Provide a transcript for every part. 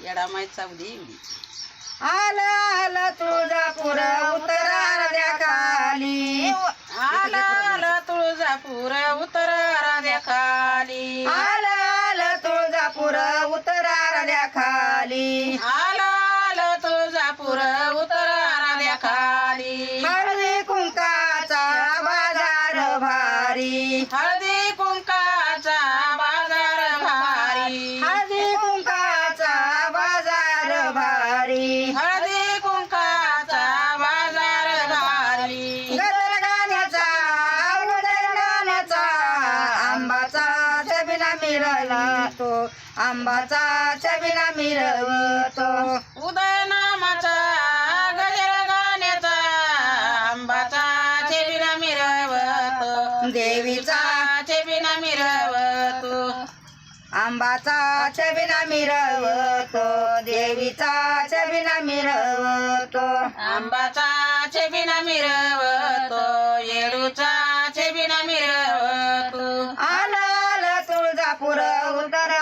येडा माहीत सावली एवढी. आलं आलं तुळजापूर उतरा खाली, आलं आलं तुळजापूर उतर राध्या खाली, आलं आलं तुळजापूर उतरा खाली, आलं आलं तुळजापूर उतर राध्या खाली. हळदी कुंकाचा बाजार भारी, हळदी कुंकाचा बाजार भारी, हळदी कुंकाचा बाजार भारी, हळदी कुंकाचा बाजार भारी. गजर गाण्याचा उदय नामाचा आंबाचा छबिना मिरवतो, आंबाचा छबिना मिरवतो, उदय नामाचा गजर गाण्याचा आंबाचा छबिना मिरवतो, देवीचा छबिना मिरवतो, आंबाचा छबिना मिरवतो, देवीचा छबिना मिरवतो, आंबाचा छबिना मिरवतो, येडूचा छबिना मिरवतो. आलं आलं तुळजापूर उतरा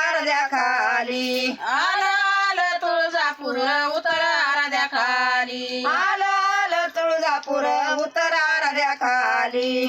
खाली, आलं आलं तुळजापूर उतर राध्या खाली, आलं आलं तुळजापूर उतरा खाली,